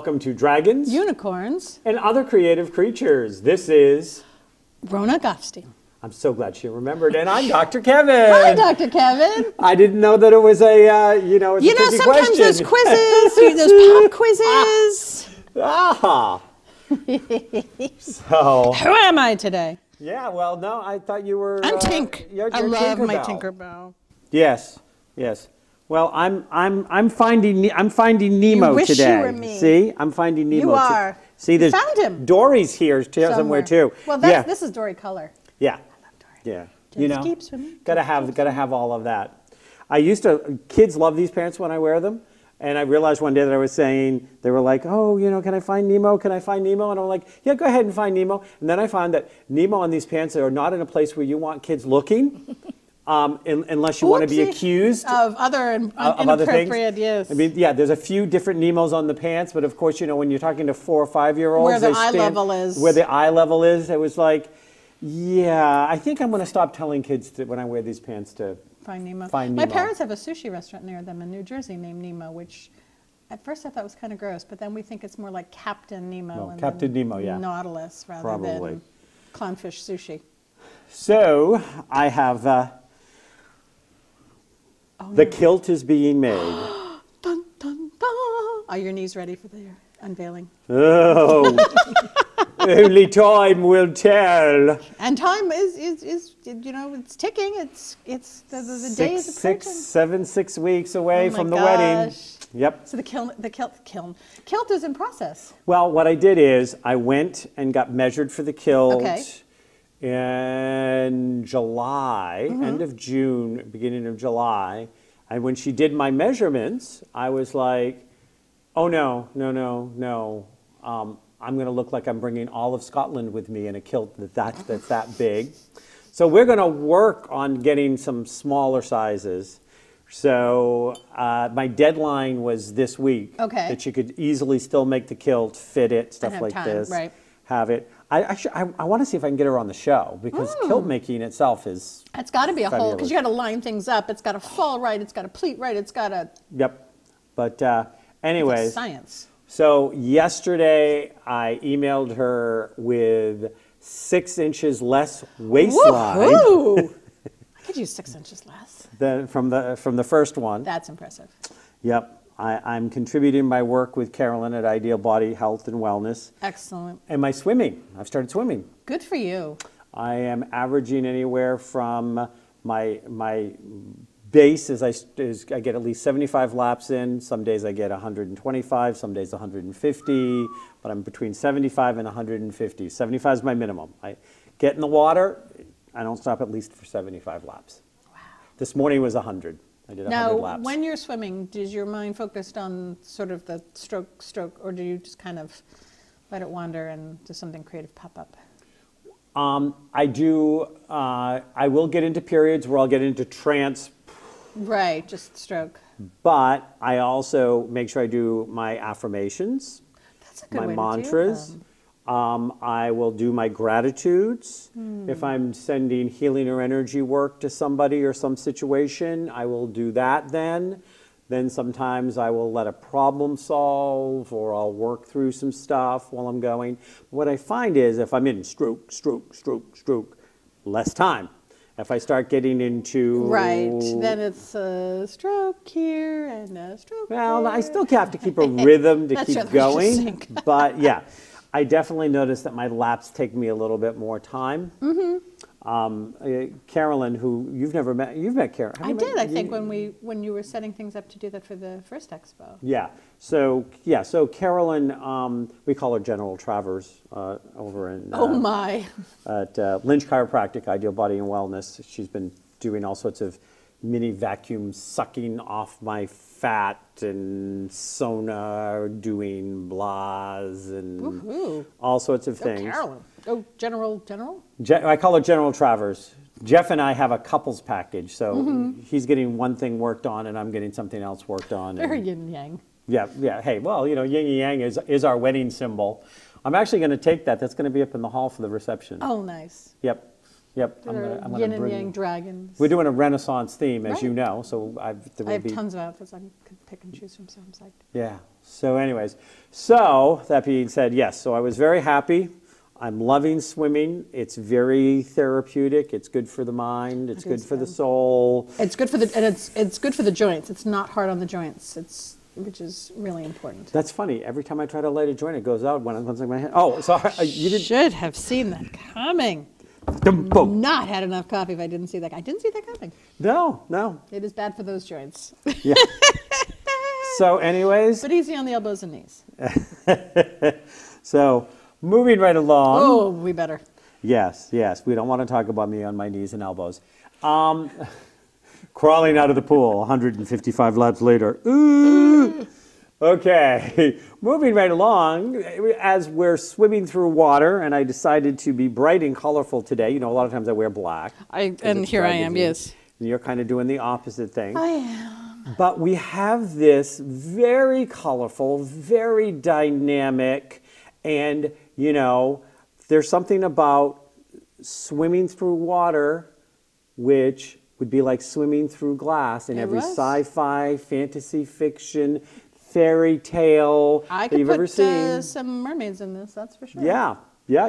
welcome to Dragons, Unicorns, and Other Creative Creatures. This is Rona Gofstein. I'm so glad she remembered, and I'm Dr. Kevin. Hi, Dr. Kevin. I didn't know that it was a, it's a tricky sometimes question. there's quizzes, there's pop quizzes. Ah. So. Who am I today? Yeah, well, no, I thought you were. I'm Tink. You're I love my Tinkerbell. Tinkerbell. Yes, yes. Well, I'm finding Nemo You wish today. you were me. See, I'm finding Nemo. You are. See, there's You found him. Dory's here somewhere too. Well, this is Dory color. Yeah. I love Dory. Yeah. Just keep swimming. Gotta have all of that. Kids love these pants when I wear them. And I realized one day that I was saying, they were like, oh, can I find Nemo? Can I find Nemo? And I'm like, yeah, go ahead and find Nemo. And then I found that Nemo on these pants are not in a place where you want kids looking. Unless you want to be accused of other inappropriate use. I mean, yeah, there's a few different Nemos on the pants, but of course, when you're talking to 4 or 5-year-olds, where the eye level is, it was like, yeah, I think I'm going to stop telling kids that when I wear these pants to find Nemo. Find Nemo. My parents have a sushi restaurant near them in New Jersey named Nemo, which at first I thought was kind of gross, but then we think it's more like Captain Nemo and Captain Nemo, yeah, Nautilus rather than clownfish sushi. So I have. The kilt is being made. Dun, dun, dun. Are your knees ready for the unveiling? Oh, only time will tell. And time is it's ticking. It's the day is approaching. 6 weeks away from the wedding. Yep. So the kilt is in process. Well, what I did is I went and got measured for the kilt. Okay. In July, end of June, beginning of July. And when she did my measurements, I was like, oh, no. I'm going to look like I'm bringing all of Scotland with me in a kilt that's that big. So we're going to work on getting some smaller sizes. So my deadline was this week. Okay. That you could easily still make the kilt, fit it, stuff like this. Right. Have it. I want to see if I can get her on the show because kilt making itself is. It's got to be a whole because you got to line things up. It's got to fall right. It's got to pleat right. It's got to. Yep, but anyways. Science. So yesterday I emailed her with 6 inches less waistline. Woohoo! I could use 6 inches less. Than from the first one. That's impressive. Yep. I'm contributing my work with Carolyn at Ideal Body Health and Wellness. Excellent. And my swimming. I've started swimming. Good for you. I am averaging anywhere from my base is I get at least 75 laps in. Some days I get 125, some days 150, but I'm between 75 and 150. 75 is my minimum. I get in the water, I don't stop at least for 75 laps. Wow. This morning was 100. I did 100 laps. Now, when you're swimming, is your mind focused on sort of the stroke, or do you just kind of let it wander and does something creative pop up? I do. I will get into periods where I'll get into trance. Right, just stroke. But I also make sure I do my affirmations, That's a good way mantras. To do them. I will do my gratitudes. If I'm sending healing or energy work to somebody or some situation, I will do that then. Then sometimes I will let a problem solve or I'll work through some stuff while I'm going. What I find is if I'm in stroke, less time. If I start getting into... Right, then it's a stroke here and a stroke Well, there. I still have to keep a rhythm to keep going. Just But yeah, I definitely notice that my laps take me a little bit more time. Carolyn, who you've met Carolyn. I did, I think, when you were setting things up to do that for the first expo. Yeah. So Carolyn, we call her General Travers over in at Lynch Chiropractic, Ideal Body and Wellness. She's been doing all sorts of mini vacuum sucking off my fat and sauna doing blahs and all sorts of things. Carolyn. Oh, General? I call her General Travers. Jeff and I have a couples package, so he's getting one thing worked on and I'm getting something else worked on. Very yin and yang. Yeah. Hey, well, yin and yang is our wedding symbol. I'm actually going to take that. That's going to be up in the hall for the reception. Oh, nice. Yep. Yep. They're I'm yin gonna and bring. yang dragons. We're doing a Renaissance theme, as you Right. know. So there I will have be. tons of outfits I could pick and choose from, so I'm psyched. Yeah. So, anyways, so that being said, yes. So I was very happy. I'm loving swimming. It's very therapeutic. It's good for the mind. It's It good is for the good. soul. It's good for the and it's good for the joints. It's not hard on the joints. Which is really important. That's funny. Every time I try to light a joint, it goes out when it's like my hand. Oh, sorry. You didn't. Should have seen that coming. Boom. Not had enough coffee if I didn't see that. I didn't see that coming. No. It is bad for those joints. Yeah. So, anyways, But easy on the elbows and knees. so moving right along. Oh, we better. Yes. We don't want to talk about me on my knees and elbows. Crawling out of the pool 155 laps later. Ooh. Okay, moving right along, as we're swimming through water, and I decided to be bright and colorful today. You know, a lot of times I wear black. And here I am, yes. And you're kind of doing the opposite thing. I am. But we have this very colorful, very dynamic, and, you know, there's something about swimming through water which would be like swimming through glass in It every was. sci-fi, fantasy fiction, fairy tale I that could you've ever put seen. some mermaids in this, that's for sure. Yeah,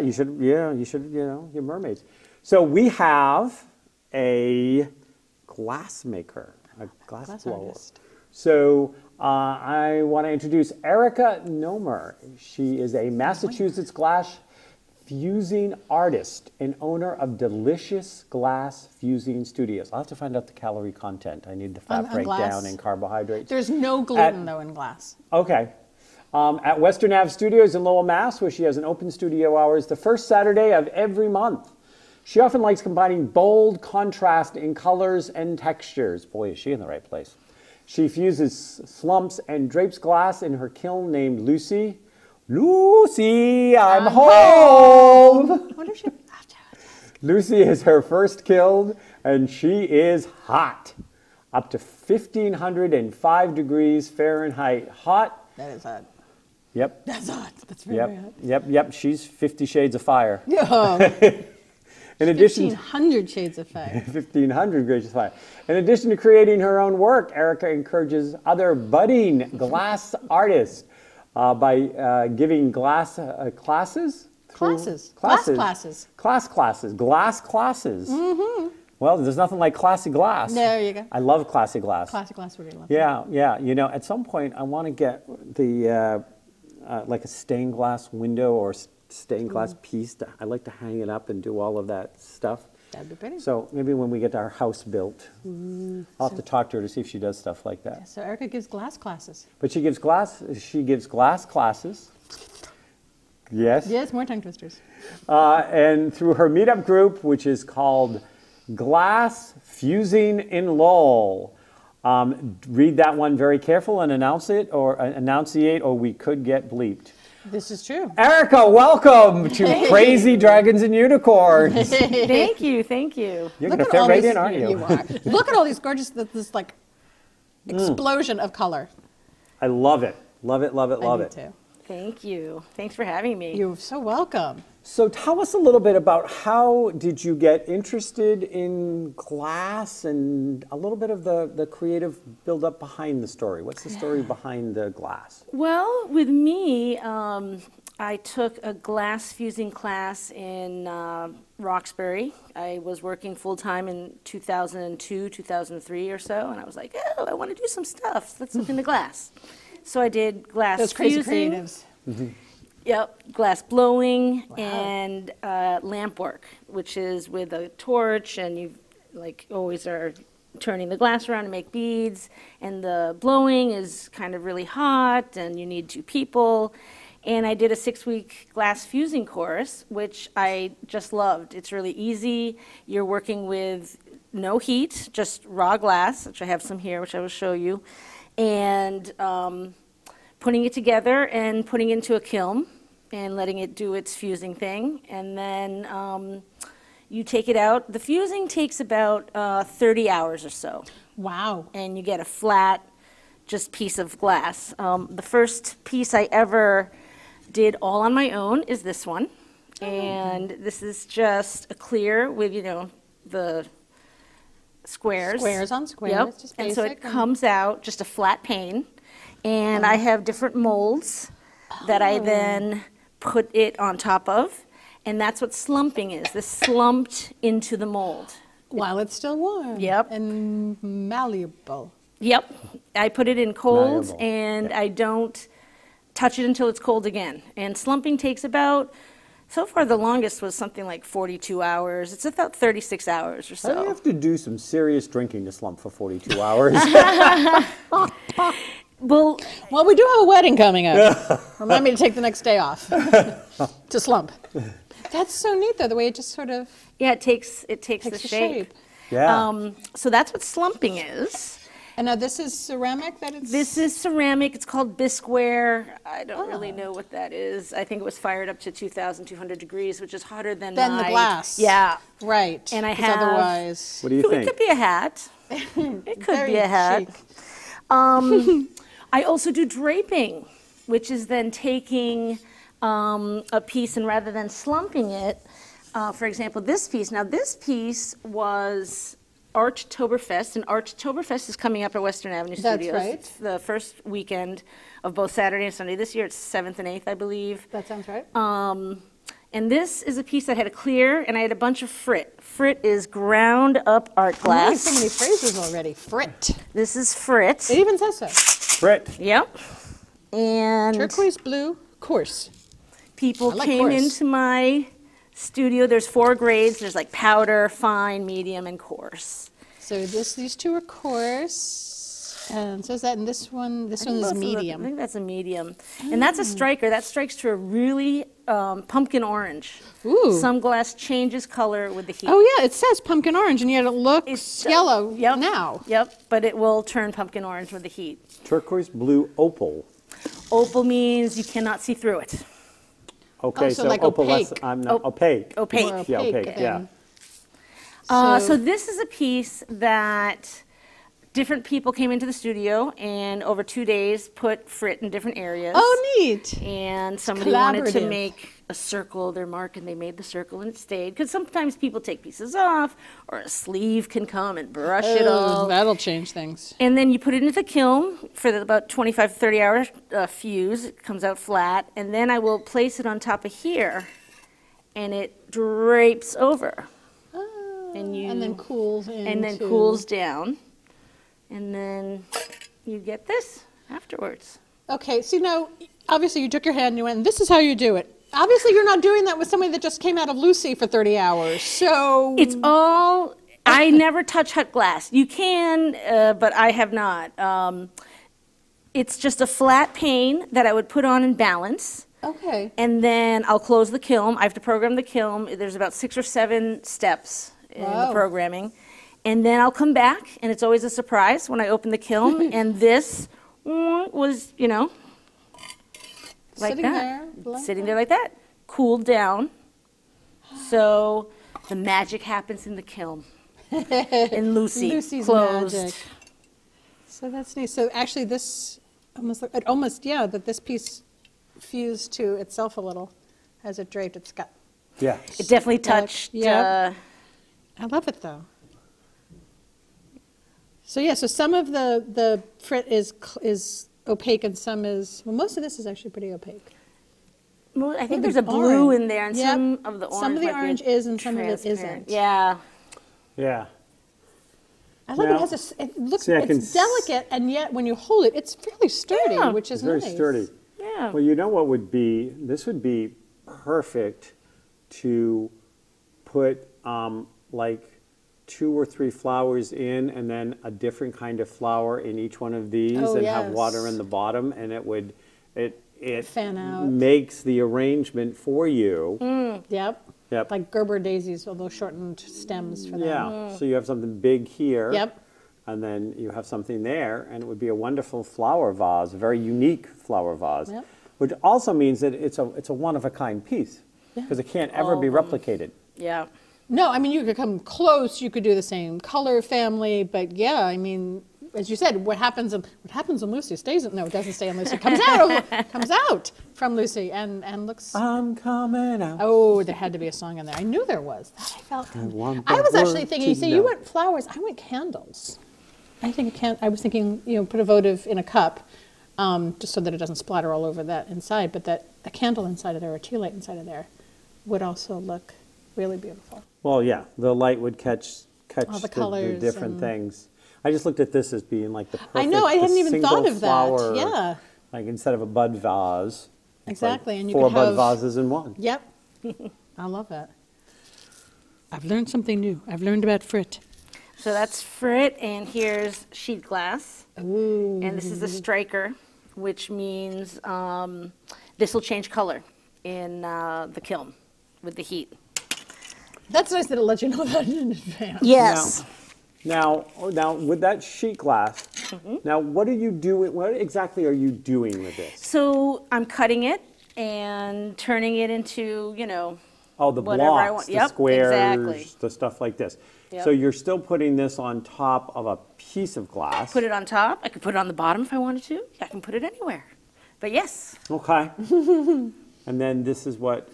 you should, you know, your mermaids. So we have a glass maker, a glass blower. artist. So I want to introduce Erica Noymer. She is a Massachusetts glass fusing artist and owner of Delicious Glass Fusing Studios. I'll have to find out the calorie content. I need the fat On breakdown glass? and carbohydrates. There's no gluten, though, in glass. Okay. At Western Ave Studios in Lowell, Mass., where she has an open studio hours the first Saturday of every month. She often likes combining bold contrast in colors and textures. Boy, is she in the right place. She fuses slumps and drapes glass in her kiln named Lucy. Lucy, I'm home! I wonder if she... Lucy is her first kiln, and she is hot. Up to 1,505 degrees Fahrenheit hot. That is hot. Yep. That's hot. That's very hot. Yep. She's 50 shades of fire. Oh, In addition, 1,500 shades of fire. 1,500 grades of fire. In addition to creating her own work, Erica encourages other budding glass artists by giving glass classes. Classes. Glass classes. Glass classes. Mm-hmm. Well, there's nothing like classy glass. There you go. I love classy glass. Classic glass, we're going to love. Yeah. You know, at some point, I want to get the like a stained glass window or stained glass piece. I like to hang it up and do all of that stuff. That'd be pretty. So maybe when we get our house built, I'll have to talk to her to see if she does stuff like that. So Erica gives glass classes. But she gives glass classes. Yes. Yes, more tongue twisters. And through her meetup group, which is called Glass Fusing in Lowell. Read that one very careful and enunciate, or we could get bleeped. This is true. Erica, welcome to Crazy Dragons and Unicorns. Thank you, thank you. You're going to fit right in, aren't you? You are. Look at all these gorgeous, this like explosion of color. I love it. Love it. I do it. too. Thank you. Thanks for having me. You're so welcome. So tell us a little bit about how did you get interested in glass and a little bit of the creative build-up behind the story. What's the story behind the glass? Well, with me, I took a glass fusing class in Roxbury. I was working full-time in 2002, 2003 or so, and I was like, oh, I want to do some stuff. Let's look into glass. So I did glass Those crazy fusing. creatives. Yep, glass blowing and lamp work, which is with a torch, and you like always are turning the glass around to make beads, and the blowing is kind of really hot, and you need 2 people. And I did a 6-week glass fusing course, which I just loved. It's really easy. You're working with no heat, just raw glass, which I have some here, which I will show you, and putting it together and putting it into a kiln and letting it do its fusing thing. And then you take it out. The fusing takes about 30 hours or so. Wow. And you get a flat, just piece of glass. The first piece I ever did all on my own is this one. And this is just a clear with, the squares. Squares on squares, Yep. just And so it basic and- comes out just a flat pane. And I have different molds that I then put it on top of. And that's what slumping is. This slumped into the mold. While it's still warm. Yep. And malleable. Yep. I put it in cold Malleable. and I don't touch it until it's cold again. And slumping takes about, so far the longest was something like 42 hours. It's about 36 hours or I so. have to do some serious drinking to slump for 42 hours. Well, Well, we do have a wedding coming up. Remind me to take the next day off to slump. That's so neat, though, the way it just sort of yeah, it takes the takes the shape. shape. Yeah. So that's what slumping is. And now this is ceramic that it's... This is ceramic. It's called bisqueware. I don't really know what that is. I think it was fired up to 2,200 degrees, which is hotter than Then the my- glass. Yeah. Right. And I 'cause have- otherwise... What do you It think? could be a hat. It could Very be a hat. chic. I also do draping, which is then taking a piece and rather than slumping it, for example, this piece. Now, this piece was Archtoberfest, and Archtoberfest is coming up at Western Avenue That's Studios. right. It's the first weekend of both Saturday and Sunday. This year it's 7th and 8th, I believe. That sounds right. And this is a piece that had a clear, and I had a bunch of frit. Frit is ground up art I'm learning glass. so many phrases already. Frit. This is frit. It even says so. Brit. Yep. And Turquoise blue, coarse. people I like came coarse. into my studio. There's 4 grades. There's like powder, fine, medium, and coarse. So these two are coarse. And so is that, and this one Both is of them- I medium. think that's a medium. And that's a striker. That strikes to a really pumpkin orange. Ooh. Some glass changes color with the heat. Oh yeah, it says pumpkin orange, and yet it looks It's, yellow yep, now. Yep, but it will turn pumpkin orange with the heat. Turquoise blue opal. Opal means you cannot see through it. Okay, Oh, so like opaque. I'm not opaque. Opaque. More Yeah, opaque opaque, yeah. then. So this is a piece that different people came into the studio and over 2 days put frit in different areas. Oh, neat. And somebody wanted to collaborative. make a circle, their mark, and they made the circle and it stayed. Because sometimes people take pieces off, or a sleeve can come and brush it Oh, all. that'll change things. And then you put it into the kiln for about 25 to 30 hour fuse. It comes out flat. And then I will place it on top of here, and it drapes over. And you And then cools into... and then cools down, and then you get this afterwards. Okay, so now, obviously you took your hand and you went, this is how you do it. Obviously you're not doing that with somebody that just came out of Lucy for 30 hours, so... It's all, I never touch hut glass. You can, but I have not. It's just a flat pane that I would put on and balance, Okay. and then I'll close the kiln. I have to program the kiln. There's about 6 or 7 steps in the Wow. programming. And then I'll come back, and it's always a surprise when I open the kiln, and this was, like Sitting that. there like Sitting that. there like that. Cooled down. So the magic happens in the kiln. In Lucy. Lucy's closed. magic. So that's neat. So actually this that this piece fused to itself a little as it draped. It's got, Yeah. It definitely touched. Yep. I love it though. So yeah, so some of the frit is opaque and some is, well, most of this is actually pretty opaque. Well, I think Well, there's the a blue orange. in there, and Yep. some of the orange. Some of the might be orange is and some of it transparent. isn't. Yeah. Yeah. I like Now- it has it looks, See, I can it's delicate, and yet when you hold it, it's fairly sturdy, Yeah. which is It's very nice. sturdy. Yeah. Well, you know what would be, this would be perfect to put like 2 or 3 flowers in and then a different kind of flower in each one of these Oh, and have yes. water in the bottom, and it Fan out. makes the arrangement for you. Yep. Yep. Like Gerber daisies, with those shortened stems for them. Yeah, so you have something big here. Yep. And then you have something there, and it would be a wonderful flower vase, a very unique flower vase. Yep. Which also means that it's a one-of-a-kind piece, because it can't ever be replicated. Yeah. No, I mean, you could come close, you could do the same color family, but yeah, I mean, as you said, what happens on Lucy stays. No, it doesn't stay on Lucy. Comes out from Lucy and looks. I'm coming out. Oh, there had to be a song in there. I knew there was. I felt. I want I the was actually world thinking. to So you know. went flowers. I went candles. I was thinking, put a votive in a cup, just so that it doesn't splatter all over that inside. But that a candle inside of there, or a tea light inside of there, would also look really beautiful. Well, yeah, the light would catch All the colors different and- things. I just looked at this as being like the perfect. I know. I hadn't the even thought single of that. flower, Yeah. Like instead of a bud vase. it's Exactly, like and you four could bud have- vases in one. Yep. I love that. I've learned something new. I've learned about frit. So that's frit, and here's sheet glass. Ooh. And this is a striker, which means this will change color in the kiln with the heat. That's nice that it lets you know that in advance. Yes. Now with that sheet glass, now what exactly are you doing with this? So I'm cutting it and turning it into, Oh, the whatever I blocks, want. the Yep, squares, exactly. the stuff like this. Yep. So you're still putting this on top of a piece of glass. Put it on top. I could put it on the bottom if I wanted to. I can put it anywhere. But yes, Okay. And then this is what.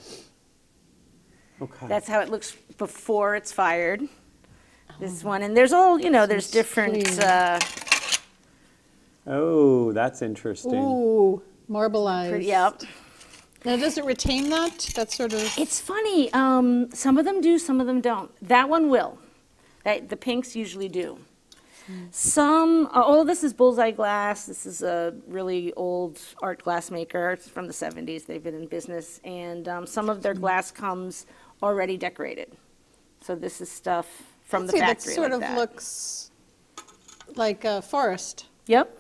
Okay. that's how it looks before it's fired. This one, and there's all, there's different, clean. Oh, that's interesting. Ooh, marbleized. yep. Now, does it retain that? That's sort of. It's funny. Some of them do, some of them don't. That one will. The pinks usually do. Some, this is bullseye glass. This is a really old art glass maker. It's from the 70s. They've been in business. And some of their glass comes already decorated. So this is stuff from the See, factory that sort like of that. looks like a forest. Yep.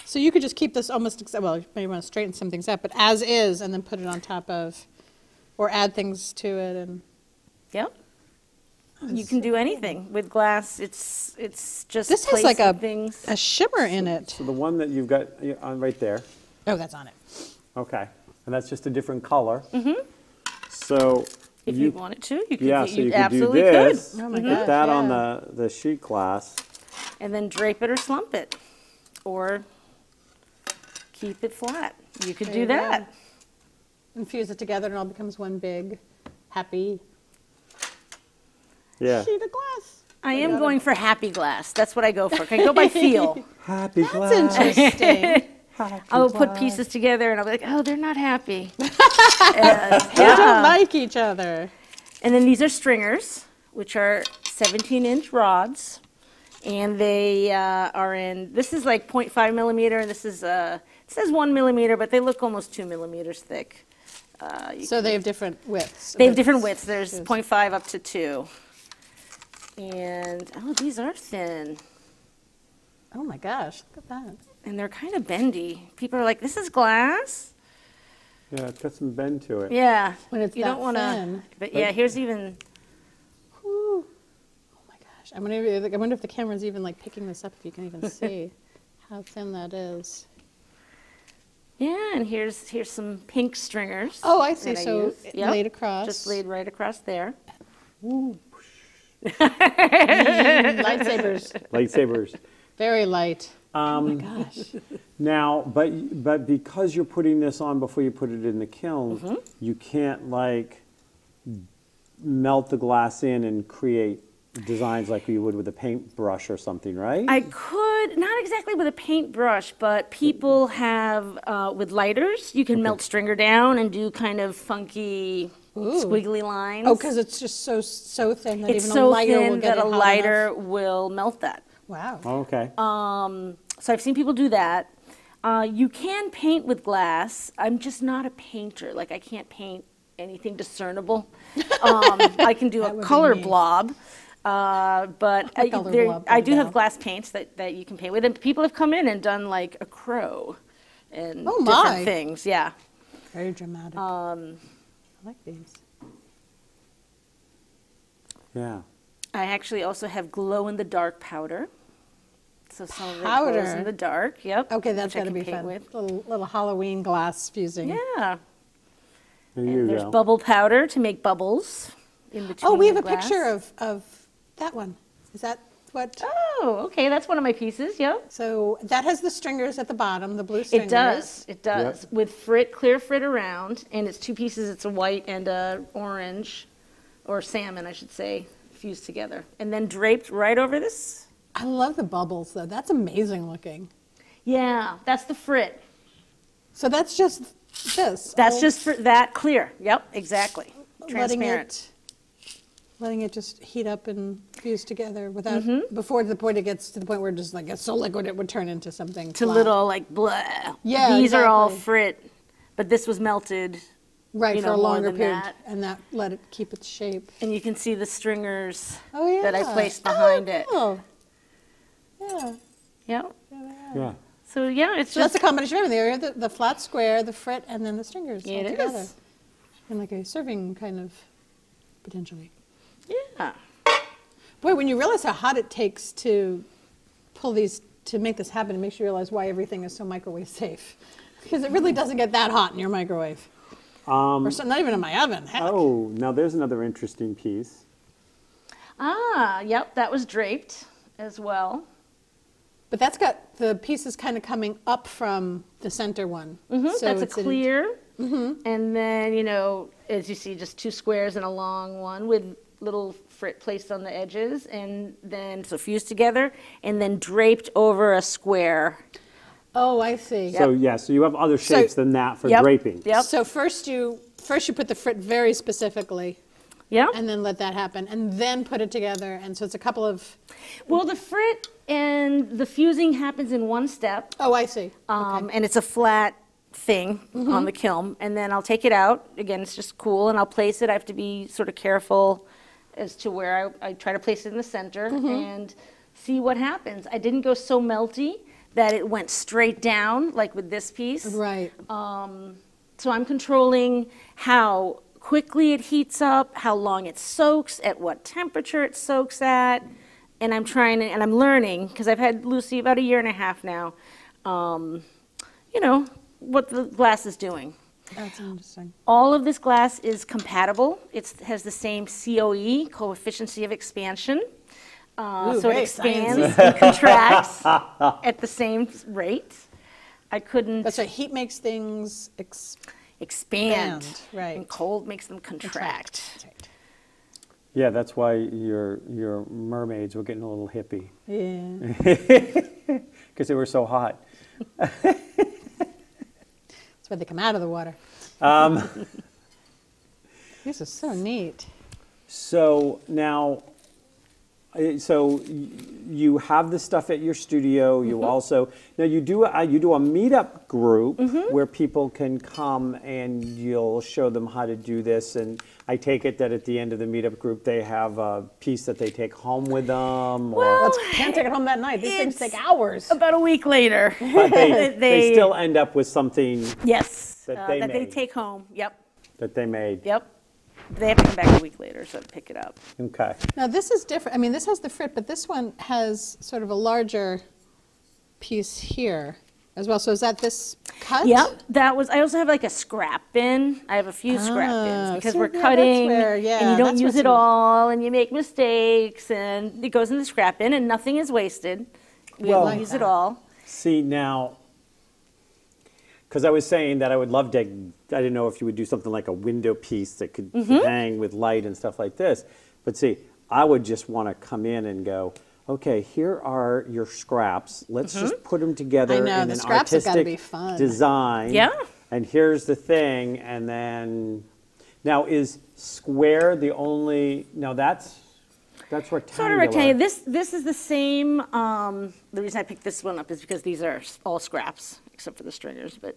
So you could just keep this almost, well, you may want to straighten some things out, but as is, and then put it on top of, or add things to it, and Yep. You can do anything with glass. It's just this has like placing things. a shimmer in it. So the one that you've got on right there. Oh, that's on it. Okay. And that's just a different color. So If you wanted to, you could. yeah, so you could do absolutely this, Oh my put gosh, that on yeah. the sheet glass. and then drape it or slump it, or keep it flat. You could There do you go. that. Infuse it together, and it all becomes one big, happy Yeah. sheet of glass. I am going for happy glass. That's what I go for. I go by feel. Happy That's glass. interesting. I'll put pieces together, and I'll be like, oh, they're not happy. They don't like each other. And then these are stringers, which are 17-inch rods. And they are in, this is like 0.5 millimeter, and this is, it says 1 millimeter, but they look almost 2 millimeters thick. So they have different widths. They have different widths. There's 0.5 up to 2. And, oh, these are thin. Oh my gosh, look at that. And they're kind of bendy. People are like, this is glass? Yeah, it's got some bend to it. Yeah. When it's you that don't want to. thin. But yeah, here's even. Whew. Oh my gosh. I wonder if the camera's even like picking this up, if you can even see how thin that is. Yeah, and here's some pink stringers. Oh, I see. that So use. it Yep, laid across. Just laid right across there. Lightsabers. Lightsabers. Very light. Oh my gosh. Now, but because you're putting this on before you put it in the kiln, you can't like melt the glass in and create designs like you would with a paintbrush or something, right? I could, not exactly with a paintbrush, but people have, with lighters, you can melt stringer down and do kind of funky squiggly lines. Oh, because it's just so thin that it's even so a lighter will thin get that it a hot lighter enough. will melt that. Wow. Okay. So I've seen people do that. You can paint with glass. I'm just not a painter. Like, I can't paint anything discernible. I can do That a would be color me. blob. But A color blob I would do go. have glass paints that you can paint with. And people have come in and done like a crow and Oh, different my. things. Yeah. Very dramatic. I like these. Yeah. I actually also have glow-in-the-dark powder. So some of it glows Powder? in the dark. Yep. Okay, that's which I got to can be paint fun. with. Little Halloween glass fusing. Yeah. There you And there's go. bubble powder to make bubbles in between. Oh, we have the a picture glass. of that one. Is that what? Oh, okay, that's one of my pieces, yep. So that has the stringers at the bottom, the blue It stringers. does, it does, Yep. with frit, clear frit around, and it's two pieces, it's a white and a orange, or salmon, I should say, fused together. And then draped right over this. I love the bubbles, though. That's amazing looking. Yeah, that's the frit. So that's just this. That's all just for that clear, yep, exactly. Transparent. Letting it just heat up and fuse together without, before the point it gets to the point where it just like it's so liquid it would turn into something To flat. little like blah. Yeah, These are all exactly. frit, but this was melted. Right, you for know, a more longer than period. that. And that let it keep its shape. And you can see the stringers Oh, yeah. that I placed behind it. Oh, yeah. Yep. Yeah. So yeah, it's So that's just a combination of everything. The flat square, the frit, and then the stringers all It together. is. And like a serving kind of, potentially. yeah. Boy, when you realize how hot it takes to pull these, to make this happen, it makes you realize why everything is so microwave safe. Because it really doesn't get that hot in your microwave. Or so, not even in my oven, heck. Oh, now there's another interesting piece. Ah, yep, that was draped as well. But that's got the pieces kind of coming up from the center one. So That's a it's in- clear. And then, you know, as you see, just two squares and a long one with little frit placed on the edges, and then so fused together, and then draped over a square. Oh, I see. So yeah, so you have other shapes than that for draping. Yep. So first you put the frit very specifically, Yeah. and then let that happen, and then put it together. And so it's a couple of. Well, the frit and the fusing happens in one step, Oh, I see. and it's a flat thing on the kiln, and then I'll take it out. Again, it's just cool, and I'll place it. I have to be sort of careful as to where I try to place it in the center and see what happens. I didn't go so melty that it went straight down, like with this piece. Right. So I'm controlling how quickly it heats up, how long it soaks, at what temperature it soaks at, and I'm trying to, and I'm learning, because I've had Lucy about 1.5 years now, you know, what the glass is doing. That's interesting. All of this glass is compatible. It has the same COE, coefficient of expansion. Ooh, So it very expands and contracts at the same rate. I couldn't That's right. Heat makes things expand, right. and cold makes them contract. That's right. Yeah, that's why your mermaids were getting a little hippie Yeah. because they were so hot. That's why they come out of the water. This is so neat. So now, so you have the stuff at your studio. You also now you do a meetup group where people can come and you'll show them how to do this. And I take it that at the end of the meetup group they have a piece that they take home with them. Well, can't take it home that night. These things take hours. About a week later. But they still end up with something Yes, That they they made. take home. Yep, that they made. yep. They have to come back a week later, so to pick it up. Okay. Now this is different. I mean, this has the frit, but this one has sort of a larger piece here as well. So is that this cut? Yep, that was. I also have like a scrap bin. I have a few scrap bins because so we're yeah, that's cutting, where- and yeah, you don't that's use what's it in- all, and you make mistakes, and it goes in the scrap bin, and nothing is wasted. We Well- will use it all. See now, because I was saying that I would love to, I didn't know if you would do something like a window piece that could hang with light and stuff like this. But see, I would just want to come in and go, okay, here are your scraps. Let's just put them together I know, in the an scraps have gotta be artistic fun. design. Yeah. And here's the thing, and then, now is square the only, now that's rectangular. Sort of rectangular. This is the same. The reason I picked this one up is because these are all scraps, except for the stringers, but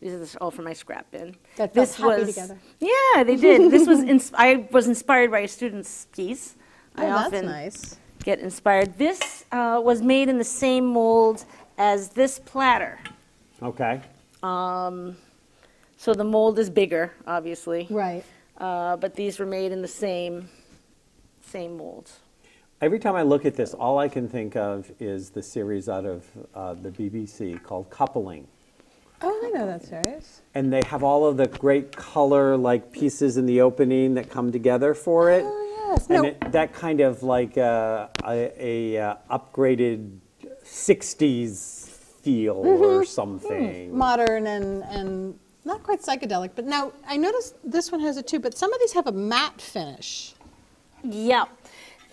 these are all from my scrap bin. That felt This happy was together. Yeah, they did. This was I was inspired by a student's piece. Oh, I that's often nice. get inspired. This was made in the same mold as this platter. Okay. So the mold is bigger, obviously. Right. But these were made in the same mold. Every time I look at this, all I can think of is the series out of the BBC called Coupling. Oh, I know that series. And they have all of the great color like pieces in the opening that come together for it. Oh, Yes. And No. that kind of like upgraded 60s feel or something. Modern and not quite psychedelic, but now I noticed this one has it too, but some of these have a matte finish. Yep.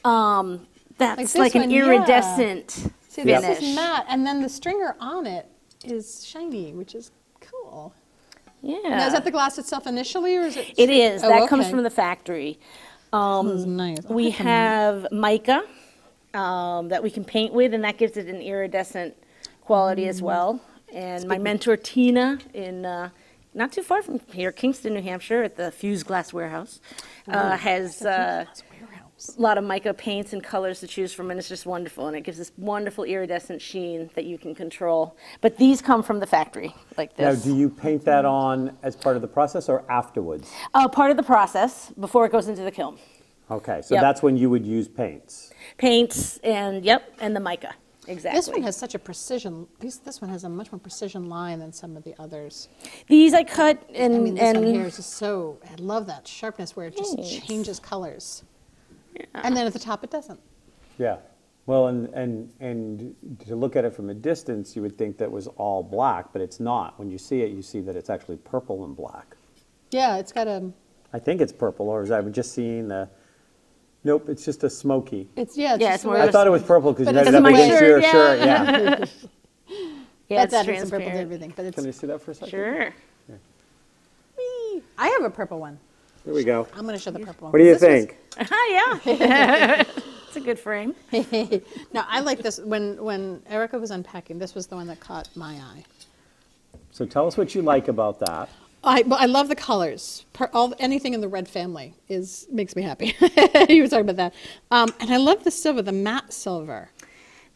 That's this like an one, yeah. iridescent See, finish. this is matte, and then the stringer on it is shiny, which is cool. Yeah. Now, is that the glass itself initially, or is it? It is. Oh, That comes okay. from the factory. This is nice. I'll We get some- have mica that we can paint with, and that gives it an iridescent quality as well. And my mentor, Tina, in not too far from here, Kingston, New Hampshire, at the Fuse Glass Warehouse, has a lot of mica paints and colors to choose from, and it's just wonderful. And it gives this wonderful iridescent sheen that you can control. But these come from the factory, like Now, this. do you paint that on as part of the process or afterwards? Part of the process before it goes into the kiln. Okay, so Yep. that's when you would use paints. Paints and, yep, and the mica. Exactly. This one has such a precision. This one has a much more precision line than some of the others. These I cut and, I mean, this and one here is just so. I love that sharpness where it just Thanks. changes colors. And then at the top, it doesn't. Yeah. Well, and to look at it from a distance, you would think that was all black, but it's not. When you see it, you see that it's actually purple and black. Yeah, it's got a. I think it's purple, or is I just seeing the? Nope, it's just a smoky. It's yeah. It's Yeah, just it's the more way I of a- thought it was purple because you But had it's it up my against shirt, your yeah. shirt. Yeah. yeah, That's it's adding some purple to transparent. everything, but it's. Can I see that for a second? Sure. Whee! I have a purple one. There we go. I'm going to show the purple one. What do you This was- think? Yeah. It's a good frame. No, I like this. When Erica was unpacking, this was the one that caught my eye. So tell us what you like about that. I love the colors. Anything in the red family makes me happy. You were talking about that. And I love the silver, the matte silver.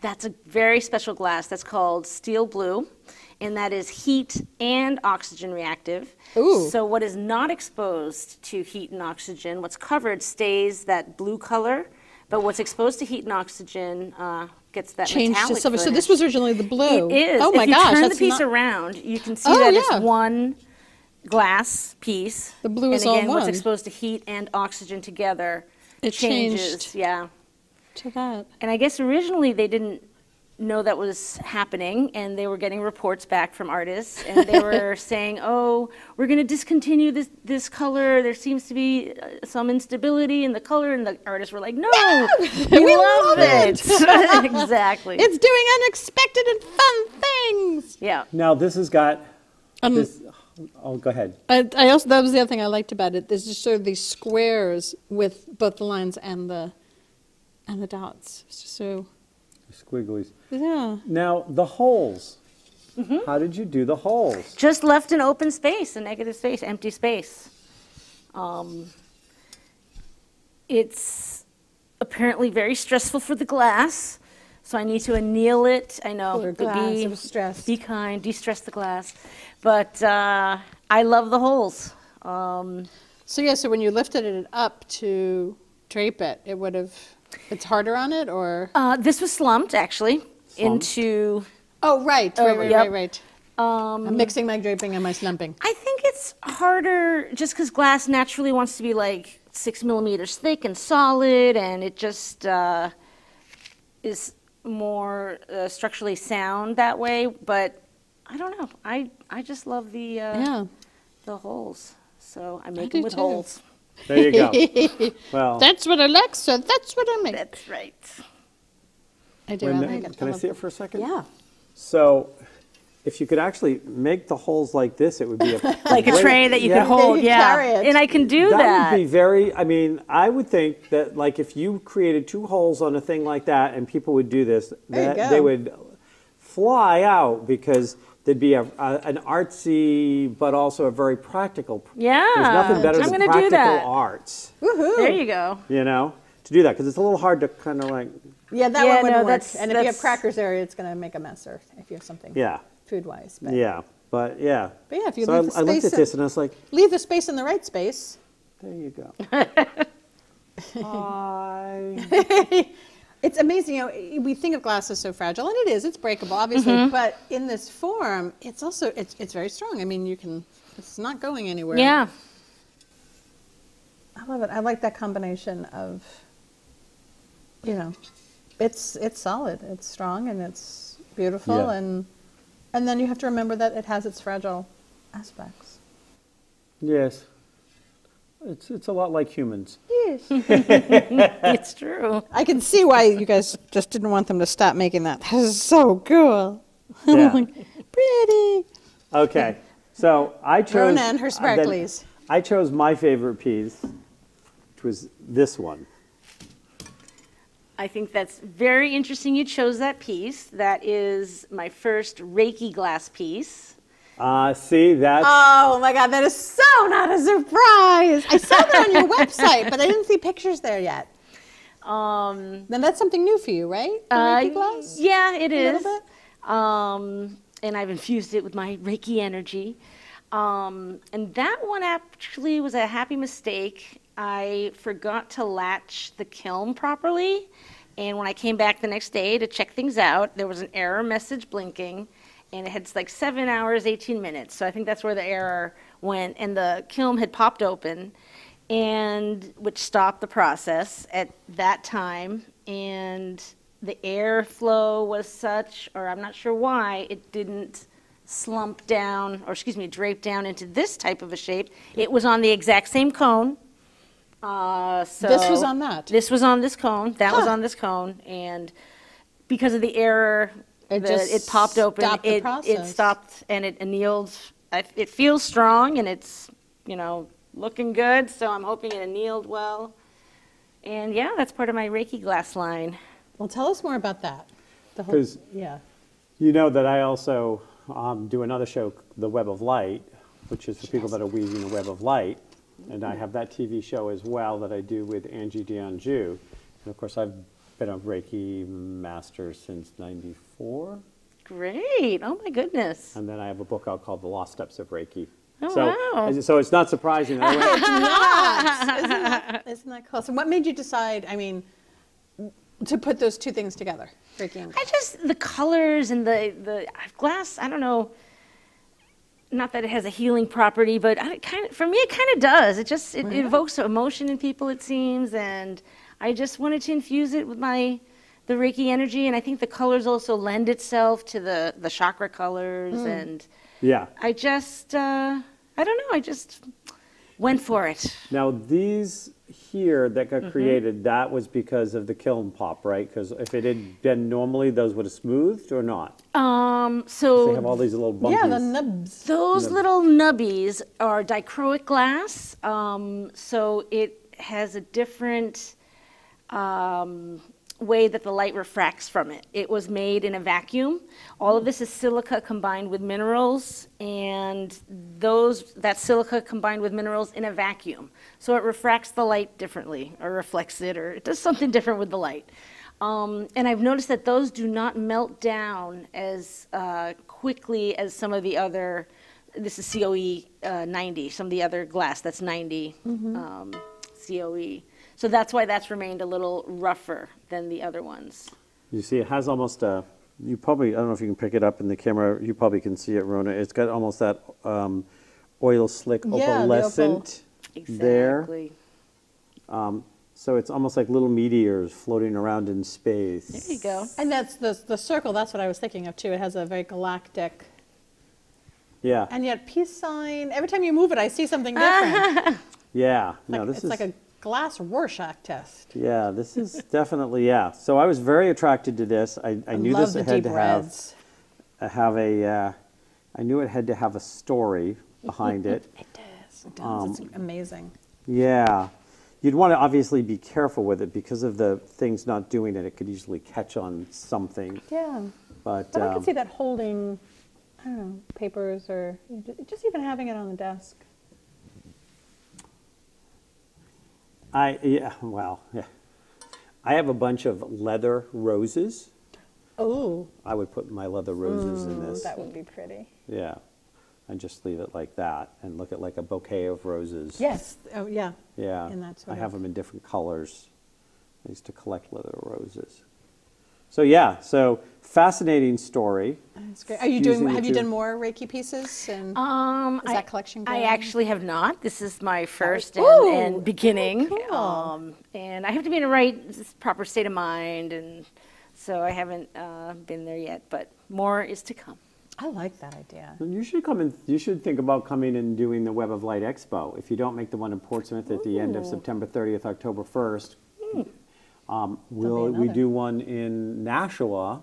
That's a very special glass. That's called steel blue, and that is heat and oxygen reactive. Ooh. So what is not exposed to heat and oxygen, what's covered stays that blue color, but what's exposed to heat and oxygen gets that Changed to metallic silver. So this finish. was originally the blue. It is. Oh my if you gosh, turn that's the piece not- around, you can see Oh, that yeah. it's one glass piece. The blue is and all again, what's one. exposed to heat and oxygen together It changes. changed. Yeah. to that. And I guess originally they didn't know that was happening, and they were getting reports back from artists, and they were saying, "Oh, we're going to discontinue this color. There seems to be some instability in the color." And the artists were like, "No, we love it." Exactly. It's doing unexpected and fun things. Yeah. Now this has got this. Oh, go ahead. I also that was the other thing I liked about it. There's just sort of these squares with both the lines and the dots. It's just so Squigglies. yeah. Now the holes. How did you do the holes? Just left an open space, a negative space, empty space. It's apparently very stressful for the glass, so I need to anneal it. I know, Poor but glass, it was stressed. be kind, de-stress the glass. But I love the holes. So yeah, so when you lifted it up to drape it, it would have. It's harder on it, or This was slumped, actually, into... oh right, yep. right. I'm mixing my draping and my slumping. I think it's harder just because glass naturally wants to be like 6 millimeters thick and solid, and it just is more structurally sound that way. But I don't know. I just love the holes, so I make do them with too. holes. There you go. Well, That's what I like, so that's what I make. That's right. I do. when I the- like it. can I love see it for a second? Yeah. So, if you could actually make the holes like this, it would be a Like a great- tray that you yeah. can hold, you yeah. carry it. And I can do That that. would be very. I mean, I would think that like if you created 2 holes on a thing like that, and people would do this, There you that go. they would fly out because there'd be an artsy but also a very practical. Yeah, There's nothing better I'm than gonna do practical that. arts. Woohoo! There you go. You know, to do that because it's a little hard to kind of like. Yeah, that Yeah, one wouldn't no, work. that's- And if you have that's- crackers there, it's going to make a mess, or if you have something Yeah. food-wise. But Yeah. But yeah. But yeah, if you so leave the I looked space at this and I was like, leave the space in the right space. there you go. Hi. It's amazing. You know, we think of glass as so fragile, and it is. It's breakable, obviously. Mm-hmm. But in this form, it's also it's very strong. I mean, you can. It's not going anywhere. Yeah. I love it. I like that combination of, you know, it's solid, it's strong, and it's beautiful, Yeah. and then you have to remember that it has its fragile aspects. Yes. It's a lot like humans. Yes. It's true. I can see why you guys just didn't want them to stop making that. That is so cool. Yeah. Pretty. Okay. So I chose Rona and her sparklies. I chose my favorite piece, which was this one. I think that's very interesting you chose that piece. That is my first Reiki glass piece. See, that's Oh my God, that is so not a surprise. I saw that on your website, but I didn't see pictures there yet. Then that's something new for you, right? The Reiki glass? Yeah, it A little is. bit? And I've infused it with my Reiki energy. And that one actually was a happy mistake. I forgot to latch the kiln properly. And when I came back the next day to check things out, there was an error message blinking. And it had like 7 hours, 18 minutes. So I think that's where the error went. And the kiln had popped open, and which stopped the process at that time. And the airflow was such, or I'm not sure why, it didn't slump down, or excuse me, drape down into this type of a shape. It was on the exact same cone. So This was on that? This was on this cone. That was on this cone. And because of the error, it popped open. stopped the It process. stopped and it annealed. It feels strong and it's, looking good. So I'm hoping it annealed well. And yeah, that's part of my Reiki glass line. Well, tell us more about that. The whole, 'Cause- yeah. You know that I also do another show, The Web of Light, which is for people that are weaving the web of light. And I have that TV show as well that I do with Angie D'Anjou. And of course, I've been a Reiki master since '94. Great. Oh my goodness. And then I have a book out called The Lost Steps of Reiki. Oh, so, wow. so it's not surprising that I went, Isn't that cool? So what made you decide, to put those two things together, Reiki and glass? The colors and the glass, I don't know, not that it has a healing property, but for me it kind of does. It evokes emotion in people, it seems, and I just wanted to infuse it with the Reiki energy, and I think the colors also lend itself to the chakra colors, and yeah. I just, I don't know, I just went for it. Now these here that Mm-hmm. got created, that was because of the kiln pop, right? Because if it had been normally, those would have smoothed or not? So They have all these little bumpies. Yeah, the nubs. those little nubbies are dichroic glass, so it has a different way that the light refracts from it. It was made in a vacuum. All of this is silica combined with minerals, and that silica combined with minerals in a vacuum. So it refracts the light differently, or reflects it, or it does something different with the light. And I've noticed that those do not melt down as quickly as some of the other, this is COE 90, some of the other glass that's 90 COE. So that's why that's remained a little rougher than the other ones. You see, it has almost a, I don't know if you can pick it up in the camera, you probably can see it, Rona. It's got almost that oil slick Yeah, the opalescent there. Exactly. So it's almost like little meteors floating around in space. There you go. And that's the circle, that's what I was thinking of too. It has a very galactic, Yeah, and yet peace sign. Every time you move it, I see something different. yeah. No, this It's is like a glass Rorschach test. yeah. This is definitely yeah. So I was very attracted to this. I knew love this the had deep to reds. I knew it had to have a story behind it. It does. It does. It's amazing. Yeah. You'd want to obviously be careful with it because of the things not doing it. It could easily catch on something. Yeah. But But I can see that holding, I don't know, papers or just even having it on the desk. yeah. I have a bunch of leather roses. Oh, I would put my leather roses in this. that would be pretty. Yeah. And just leave it like that and look at like a bouquet of roses. Yes. Oh, yeah. Yeah. In that sort I have of- them in different colors. I used to collect leather roses. So yeah, so fascinating story. That's great. Are you doing? Fusing the Have you two. done more Reiki pieces? And is that collection I going? actually have not. This is my first Ooh, and beginning. cool. And I have to be in a proper state of mind, and so I haven't been there yet. But more is to come. I like that idea. You should come and you should think about coming and doing the Web of Light Expo. If you don't make the one in Portsmouth at the end of September 30th, October 1st, we another. do one in Nashua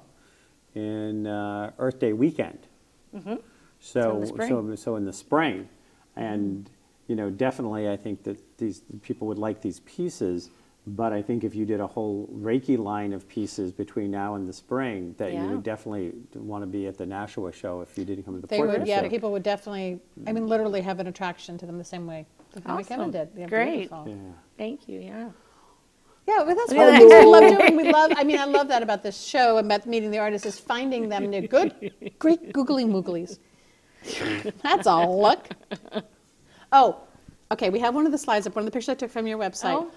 in Earth Day weekend. So in the spring. so in the spring, and definitely I think that these people would like these pieces. But I think if you did a whole Reiki line of pieces between now and the spring, that you Yeah. would definitely want to be at the Nashua show if you didn't come to the They Portland would, yeah. show. People would definitely. I mean, literally have an attraction to them the same way Kevin Awesome. did. They're Great. beautiful. Yeah. Thank you. Yeah. Yeah, but that's Yeah. one of the things we love doing. We love. I mean, I love that about this show and about meeting the artists is finding them. They're good, great googly mooglies. That's all. Look. Oh, okay. We have one of the slides up. One of the pictures I took from your website. Oh,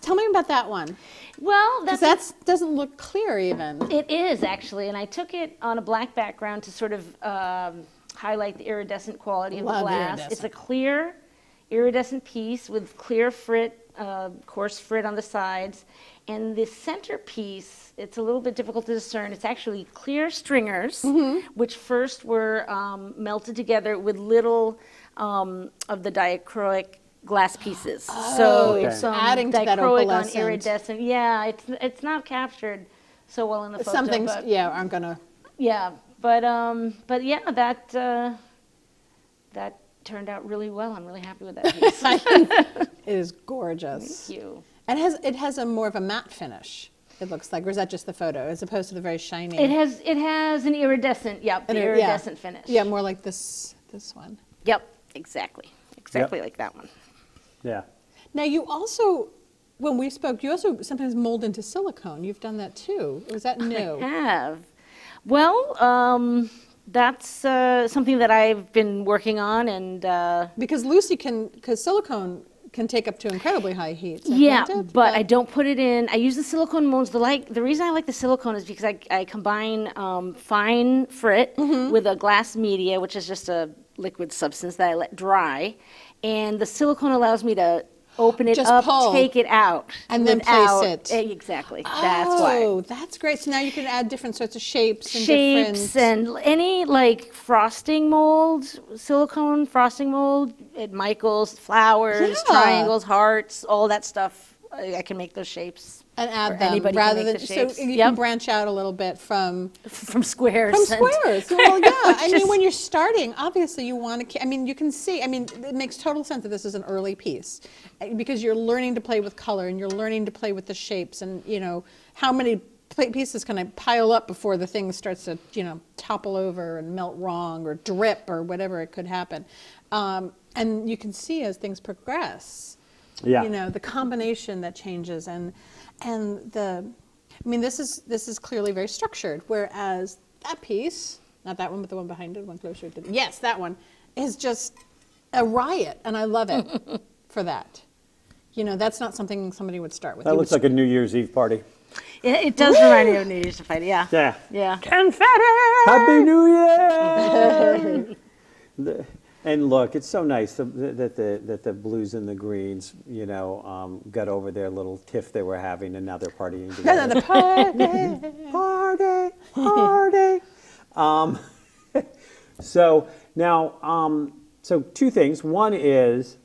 Tell me about that one. Well, Because that's that doesn't look clear even. It is actually, and I took it on a black background to sort of highlight the iridescent quality of the Love glass. iridescent. It's a clear iridescent piece with clear frit, coarse frit on the sides, and the center piece, it's a little bit difficult to discern. It's actually clear stringers, which first were melted together with little of the diachroic glass pieces. So Okay. it's Adding to that dichroic on opalescent. iridescent. Yeah, it's not captured so well in the photo. Some things, but yeah, aren't gonna. yeah, but yeah, that turned out really well. I'm really happy with that piece. It is gorgeous. Thank you. And it has a more of a matte finish. It looks like, or is that just the photo, as opposed to the very shiny? It has an iridescent, the iridescent finish. Yeah, more like this one. Yep, exactly like that one. Yeah. Now you also, when we spoke, you also sometimes mold into silicone. You've done that too. Or is that new? I have. Well, that's something that I've been working on, and Because because silicone can take up to incredibly high heats. yeah, can't it? but I don't put it in. I use the silicone molds. The reason I like the silicone is because I combine fine frit with a glass media, which is just a liquid substance that I let dry, and the silicone allows me to open it Just up, pull. take it out, And then place without- it. Exactly. That's why. Oh, that's great. So now you can add different sorts of shapes and Shapes different. and any like frosting mold, silicone frosting mold at Michael's, flowers, Yeah. triangles, hearts, all that stuff. I can make those shapes. And Or add them anybody can rather make than the shapes. so you Yep. can branch out a little bit from From squares. squares. Well, yeah. I mean, Just- when you're starting, obviously you want to. I mean, you can see. I mean, it makes total sense that this is an early piece because you're learning to play with color and you're learning to play with the shapes and how many pieces can I pile up before the thing starts to topple over and melt wrong or drip or whatever it could happen. And you can see as things progress. Yeah. The combination that changes and the, I mean, this is clearly very structured, whereas that piece, not that one, but the one behind it, one closer to, yes, that one, is just a riot, and I love it for that. That's not something somebody would start with. That looks like a New Year's Eve party. It does remind me of New Year's Fight. Yeah. Yeah. Yeah. confetti! Happy New Year! And look, it's so nice that the blues and the greens, got over their little tiff they were having, and now they're partying together. The party! Party! So now, so two things. One is,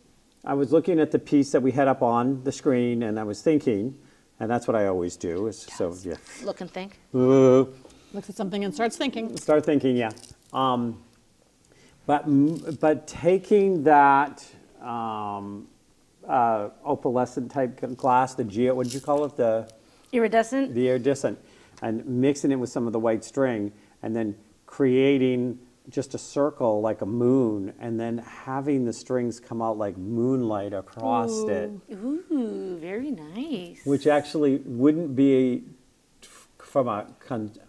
I was looking at the piece that we had up on the screen, and I was thinking, and that's what I always do. Is so yeah. Look and think. Looks at something and starts thinking. Start thinking, yeah. But taking that opalescent type glass, what did you call it? The Iridescent. iridescent, and mixing it with some of the white string, and then creating just a circle like a moon, and then having the strings come out like moonlight across it, Ooh, very nice. which actually wouldn't be, from a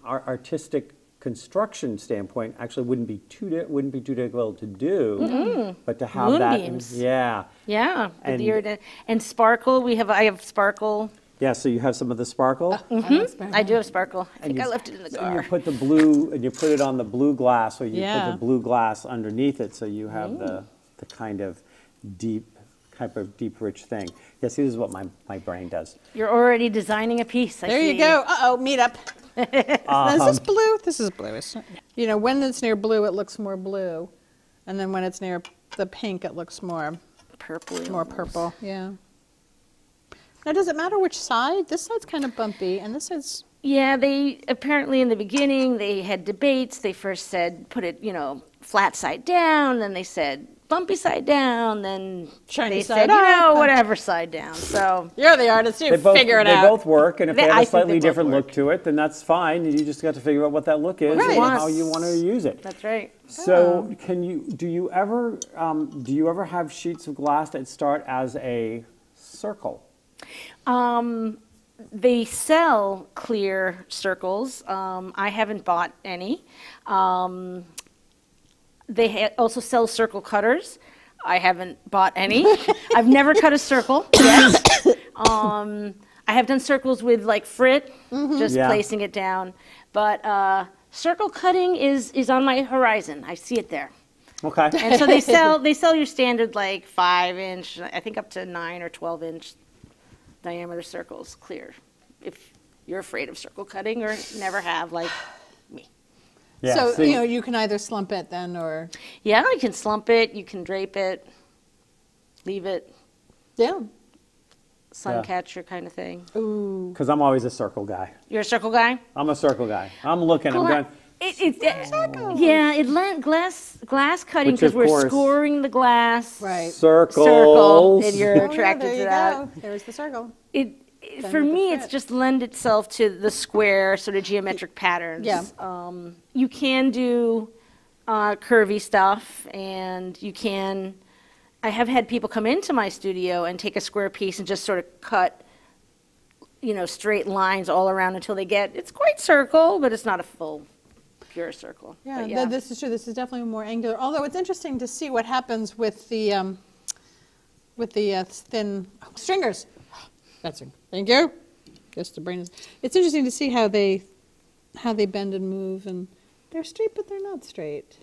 artistic construction standpoint, actually wouldn't be too difficult to do, but to have that, Moonbeams. yeah, Yeah, And- and sparkle. I have sparkle Yeah, so you have some of the sparkle. I do have sparkle. I think I left it in the And you car. put the blue, and you put it on the blue glass, or you put Yeah. the blue glass underneath it, so you have the kind of deep, rich thing. Yeah, see, this is what my brain does. You're already designing a piece. I There you see. go. Uh-oh, meet up. Is this blue? This is blue. You know, when it's near blue, it looks more blue. And then when it's near the pink, it looks more Purple. purple. Yeah. Now, does it matter which side? This side's kind of bumpy, and this side's... Yeah, they apparently in the beginning they had debates. They first said put it, flat side down. Then they said bumpy side down. Then Shiny they side said, up. whatever side down. So You're the artist. You figure it They out. both work, and if they I have a think slightly they both different work. look to it, then that's fine. You just got to figure out what that look is Right. and how you want to use it. that's right. So, do you ever have sheets of glass that start as a circle? They sell clear circles. I haven't bought any. They also sell circle cutters. I haven't bought any. I've never cut a circle yet. I have done circles with like frit, just Yeah. placing it down. But circle cutting is on my horizon. I see it there. Okay. And so they sell your standard like 5-inch, I think up to 9 or 12-inch diameter circles clear. If you're afraid of circle cutting or never have, like me. Yeah, So, see, you can either slump it then or... Yeah, you can slump it, you can drape it, leave it, Yeah. sun Yeah. catcher kind of thing. Ooh. because I'm always a circle guy. You're a circle guy? I'm a circle guy. I'm looking. I'm going. Glass cutting Which, because of we're course- scoring the glass. Right. Circles. Circle, and you're Oh, yeah, attracted there to you that. go. There's the circle. For with the me, it's frit. just lend itself to the square sort of geometric patterns. Yeah. You can do curvy stuff, and you can. I have had people come into my studio and take a square piece and just sort of cut, straight lines all around until they get. It's quite circle, but it's not a full, pure circle. Yeah, But yeah. this is true. This is definitely more angular. Although it's interesting to see what happens with the thin stringers. That's it. Thank you. Guess the brain is. It's interesting to see how they bend and move, and they're straight, but they're not straight.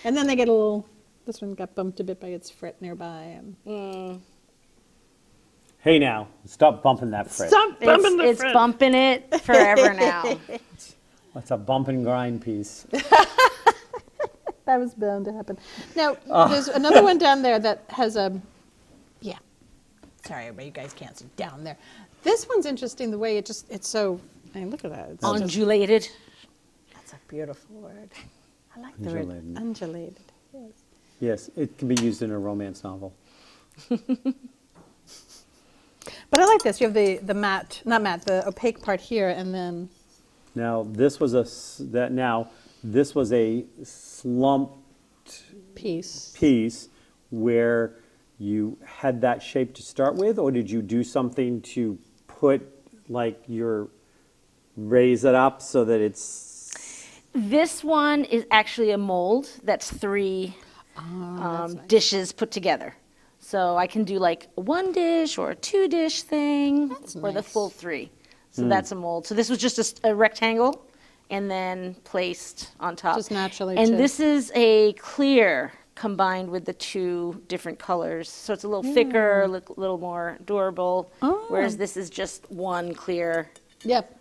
And then they get a little. This one got bumped a bit by its fret nearby. And Hey, now, stop bumping that frit. stop bumping the It's fret. bumping it forever now. That's a bump and grind piece. That was bound to happen. Now, there's another one down there that has a, yeah. Sorry, everybody, you guys can't see down there. This one's interesting the way it's so, I mean, look at that. It's just, Undulated. that's a beautiful word. I like the word Undulated. undulated. Yes. Yes, it can be used in a romance novel. But I like this. You have the matte, not matte, the opaque part here, and then, Now, this was a slumped piece. piece where you had that shape to start with, or did you do something to put, raise it up so that it's... This one is actually a mold that's 3 That's nice. dishes put together. So I can do like a 1 dish or a 2 dish thing, That's or the nice. full 3. So that's a mold. So this was just a rectangle and then placed on top. Just naturally And too. this is a clear combined with the 2 different colors. So it's a little thicker, a little more durable, whereas this is just one clear. Yep.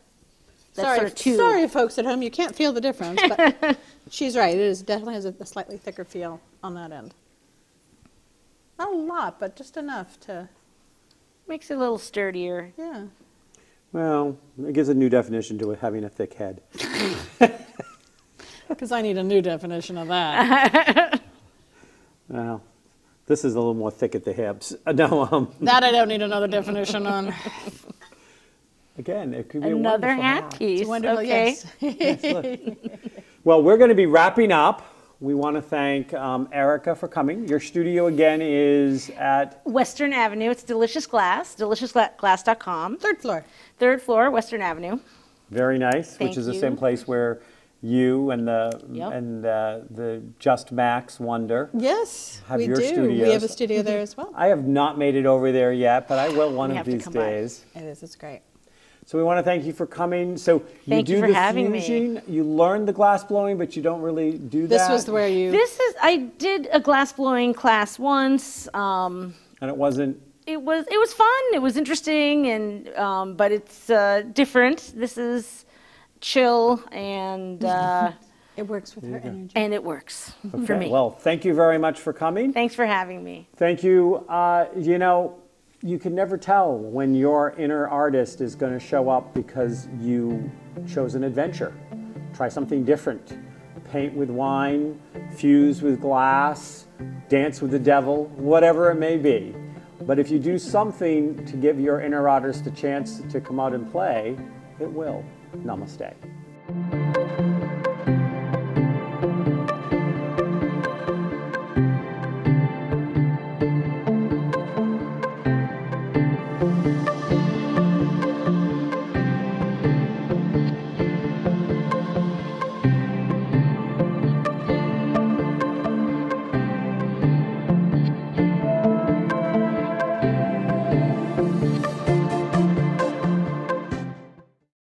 That's Sorry, sort of 2. sorry, folks at home, you can't feel the difference, but she's right. It definitely has a slightly thicker feel on that end. Not a lot, but just enough to, Makes it a little sturdier. yeah. Well, it gives a new definition to it, having a thick head. Because I need a new definition of that. Well, this is a little more thick at the hips. No, That I don't need another definition on. again, it could be Another a wonderful hat piece. Wonderful, Okay. yes. Yes, look. Well, we're going to be wrapping up. We want to thank Erica for coming. Your studio again is at Western Avenue. It's Delicious Glass, deliciousglass.com. 3rd floor. 3rd floor, Western Avenue. Very Nice, Thank which is the you. same place where you and Yep. the Just Max Wonder. Yes, Have we your do. We studios. have a studio there as well. I have not made it over there yet, but I will one You of have to these come by. days. It is. It's great. So we want to thank you for coming. So Thank you do for the having me. fusing, you learn the glass blowing, but you don't really do This that. was where you. I did a glass blowing class once. And it wasn't. It was fun. It was interesting, and but it's different. This is chill, and It works with her energy. and it works for Okay, me. well, thank you very much for coming. Thanks for having me. Thank you. You know, you can never tell when your inner artist is going to show up because you chose an adventure. Try something different. Paint with wine, fuse with glass, dance with the devil, whatever it may be. But if you do something to give your inner artist a chance to come out and play, it will. Namaste.